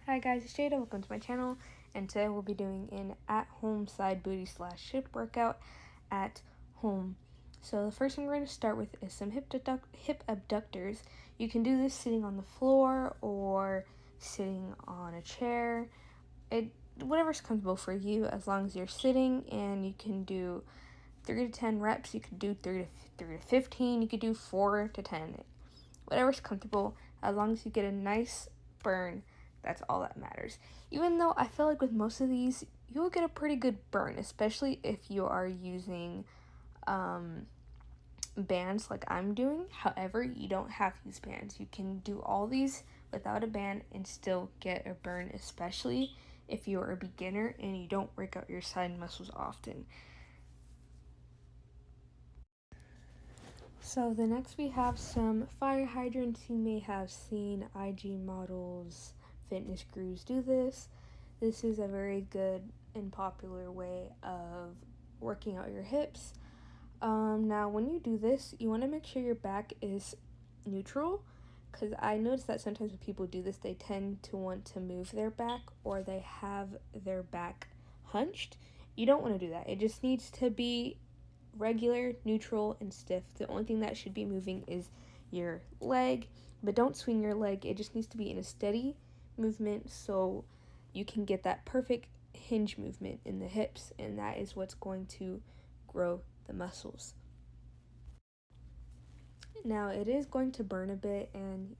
Hi guys, it's Jada, welcome to my channel, and today we'll be doing an at-home side booty / hip workout at home. So the first thing we're going to start with is some hip abductors. You can do this sitting on the floor or sitting on a chair. Whatever's comfortable for you, as long as you're sitting, and you can do 3 to 10 reps, you could do 3 to 15, you could do 4 to 10. Whatever's comfortable, as long as you get a nice burn. That's all that matters. Even though I feel like with most of these, you'll get a pretty good burn, especially if you are using bands like I'm doing. However, you don't have to use bands. You can do all these without a band and still get a burn, especially if you're a beginner and you don't work out your side muscles often. So the next we have some fire hydrants. You may have seen IG models, fitness gurus do this. This is a very good and popular way of working out your hips. Now when you do this, you want to make sure your back is neutral, because I notice that sometimes when people do this, they tend to want to move their back, or they have their back hunched. You don't want to do that. It just needs to be regular, neutral, and stiff. The only thing that should be moving is your leg, but don't swing your leg. It just needs to be in a steady movement so you can get that perfect hinge movement in the hips, and that is what's going to grow the muscles. Now it is going to burn a bit, and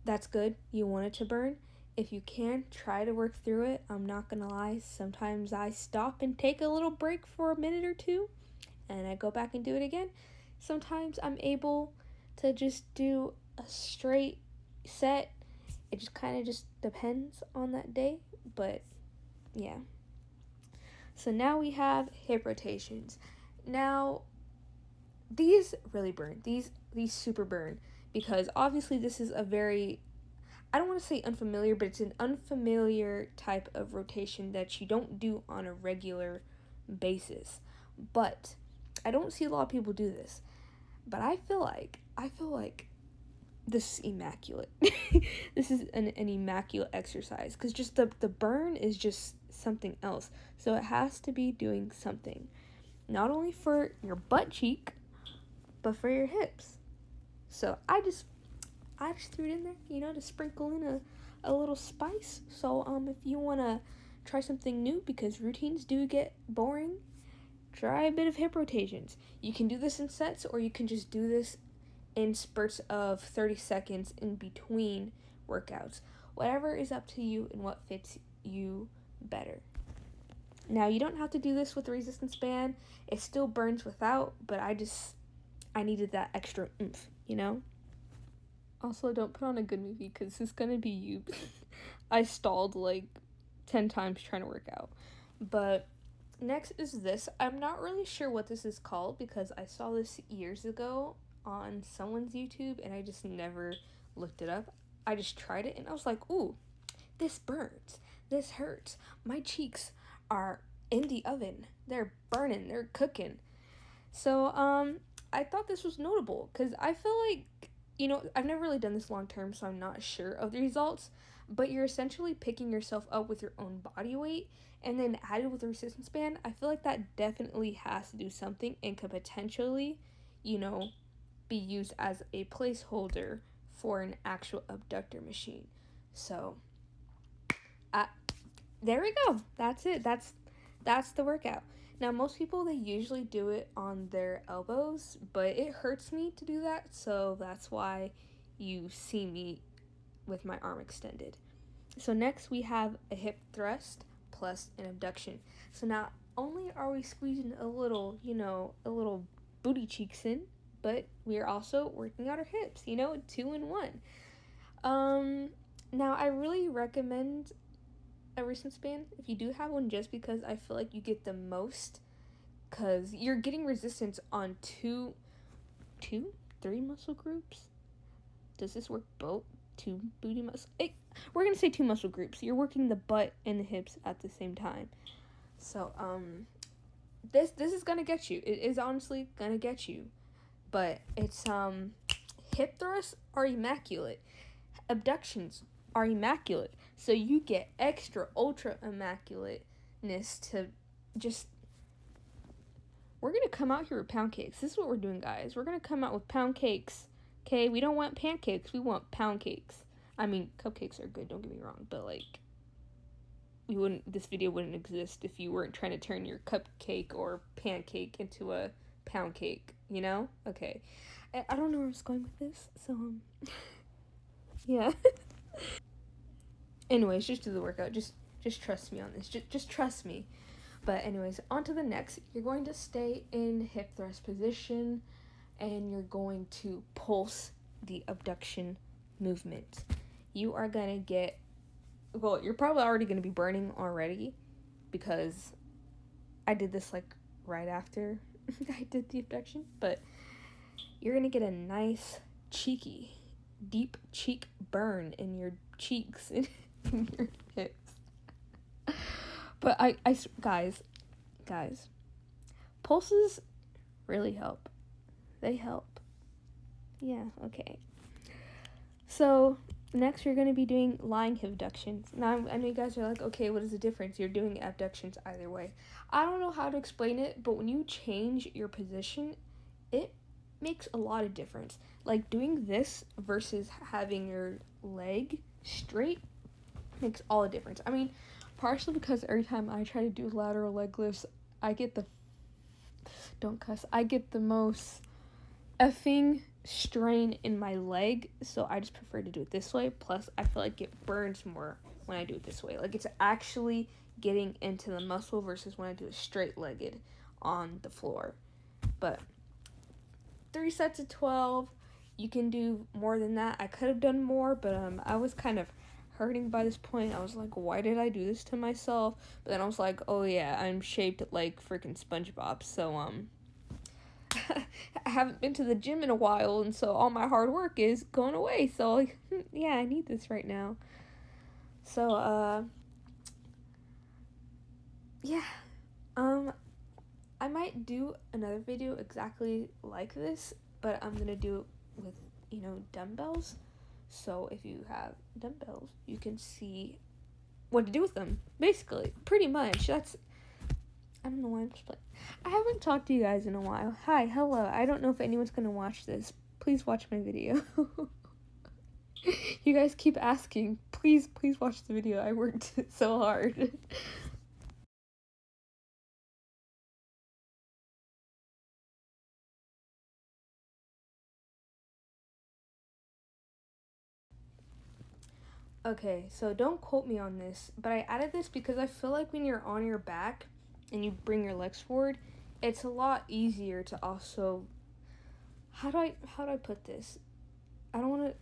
that's good. You want it to burn. If you can, try to work through it. I'm not gonna lie, sometimes I stop and take a little break for a minute or two and I go back and do it again. Sometimes I'm able to just do a straight set. It just kind of just depends on that day, but yeah. So now we have hip rotations. Now these really burn. These super burn, because obviously this is a very, I don't want to say unfamiliar, but it's an unfamiliar type of rotation that you don't do on a regular basis. But I don't see a lot of people do this, but I feel like this is immaculate. This is an immaculate exercise, because just the burn is just something else. So it has to be doing something, not only for your butt cheek, but for your hips. So I just threw it in there, to sprinkle in a little spice. So if you want to try something new, because routines do get boring, try a bit of hip rotations. You can do this in sets, or you can just do this in spurts of 30 seconds in between workouts. Whatever is up to you and what fits you better. Now, you don't have to do this with a resistance band. It still burns without, but I needed that extra oomph. Also, don't put on a good movie, because this is going to be you. I stalled like 10 times trying to work out. But next is this. I'm not really sure what this is called, because I saw this years ago on someone's YouTube and I just never looked it up. I just tried it and I was like, ooh, this burns. This hurts. My cheeks are in the oven. They're burning. They're cooking. So, I thought this was notable, because I feel like, I've never really done this long term, so I'm not sure of the results, but you're essentially picking yourself up with your own body weight, and then added with a resistance band. I feel like that definitely has to do something, and could potentially, be used as a placeholder for an actual abductor machine. So, there we go. That's it. That's the workout. Now, most people, they usually do it on their elbows, but it hurts me to do that, so that's why you see me with my arm extended. So next we have a hip thrust plus an abduction. So not only are we squeezing a little booty cheeks in, but we are also working out our hips, 2 in 1. Now I really recommend a resistance band if you do have one, just because I feel like you get the most, because you're getting resistance on three muscle groups. Does this work both? 2 booty muscles? We're gonna say 2 muscle groups. You're working the butt and the hips at the same time. So this is gonna get you. It is honestly gonna get you. But it's hip thrusts are immaculate. Abductions are immaculate. So you get extra ultra immaculateness to just, we're going to come out here with pound cakes. This is what we're doing, guys. We're going to come out with pound cakes. Okay, we don't want pancakes. We want pound cakes. I mean, cupcakes are good, don't get me wrong, but like, this video wouldn't exist if you weren't trying to turn your cupcake or pancake into a pound cake, you know? Okay. I don't know where I was going with this, so yeah. Anyways, just do the workout. Just trust me on this. Just trust me. But anyways, on to the next. You're going to stay in hip thrust position, and you're going to pulse the abduction movement. You are going to get, well, you're probably already going to be burning already, because I did this like right after I did the abduction, but you're going to get a nice cheeky, deep cheek burn in your cheeks and in your hips. But I guys, pulses really help. They help. Yeah, okay. So next we're going to be doing lying hip abductions. Now I know you guys are like, okay, what is the difference? You're doing abductions either way. I don't know how to explain it, but when you change your position, it makes a lot of difference. Like doing this versus having your leg straight makes all the difference. I mean, partially because every time I try to do lateral leg lifts, I get the most effing strain in my leg, so I just prefer to do it this way. Plus I feel like it burns more when I do it this way. Like it's actually getting into the muscle versus when I do it straight legged on the floor. But 3 sets of 12, you can do more than that. I could have done more, but I was kind of hurting by this point. I was like, why did I do this to myself? But then I was like, oh yeah, I'm shaped like freaking SpongeBob, so I haven't been to the gym in a while, and so all my hard work is going away. So like, yeah, I need this right now. So yeah, I might do another video exactly like this, but I'm gonna do it with, dumbbells. So if you have dumbbells, you can see what to do with them. Basically, pretty much. I don't know why I'm just playing. I haven't talked to you guys in a while. Hi, hello. I don't know if anyone's gonna watch this. Please watch my video. You guys keep asking. Please watch the video. I worked so hard. Okay, so don't quote me on this, but I added this because I feel like when you're on your back and you bring your legs forward, it's a lot easier to also, how do I put this? I don't want to,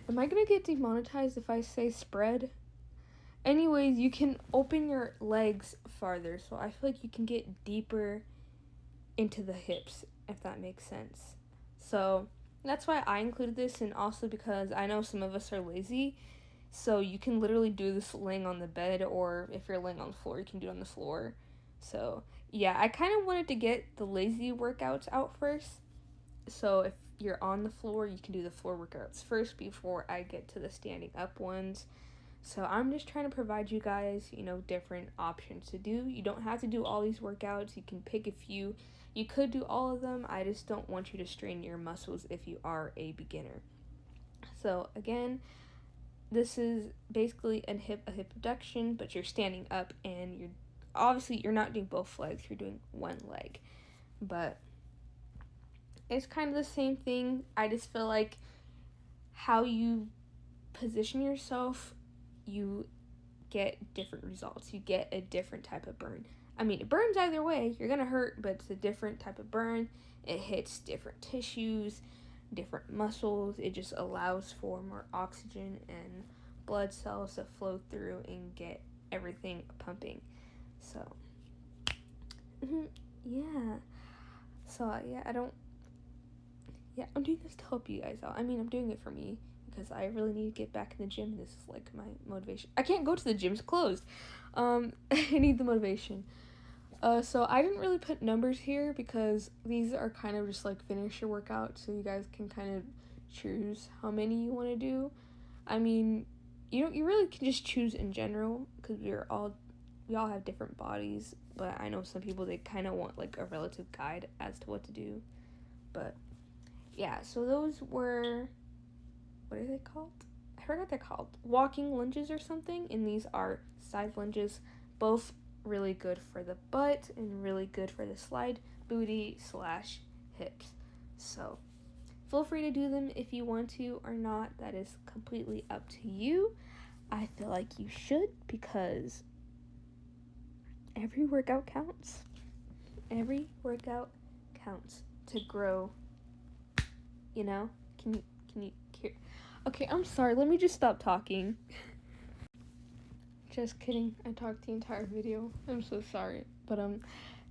am I going to get demonetized if I say spread? Anyways, you can open your legs farther, so I feel like you can get deeper into the hips, if that makes sense. So that's why I included this, and also because I know some of us are lazy. So you can literally do this laying on the bed, or if you're laying on the floor, you can do it on the floor. So yeah, I kind of wanted to get the lazy workouts out first. So if you're on the floor, you can do the floor workouts first before I get to the standing up ones. So I'm just trying to provide you guys, different options to do. You don't have to do all these workouts. You can pick a few. You could do all of them. I just don't want you to strain your muscles if you are a beginner. So again, this is basically a hip abduction, but you're standing up, and you're not doing both legs, you're doing one leg. But it's kind of the same thing. I just feel like how you position yourself, you get different results. You get a different type of burn. I mean, it burns either way. You're gonna hurt, but it's a different type of burn. It hits different tissues, different muscles. It just allows for more oxygen and blood cells to flow through and get everything pumping. So yeah, so yeah, I'm doing this to help you guys out. I mean, I'm doing it for me because I really need to get back in the gym. This is like my motivation. I can't go to the gym, it's closed. I need the motivation. So I didn't really put numbers here because these are kind of just like finisher workouts, so you guys can kind of choose how many you want to do. I mean, you really can just choose in general, because we all have different bodies, but I know some people, they kind of want like a relative guide as to what to do. But yeah, so those were, what are they called? I forgot they're called. Walking lunges or something, and these are side lunges, both really good for the butt and really good for the slide booty / hips. So feel free to do them if you want to or not. That is completely up to you. I feel like you should, because every workout counts. Every workout counts to grow, you know? Can you hear? Okay, I'm sorry. Let me just stop talking. Just kidding. I talked the entire video. I'm so sorry. But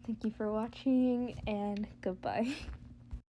thank you for watching, and goodbye.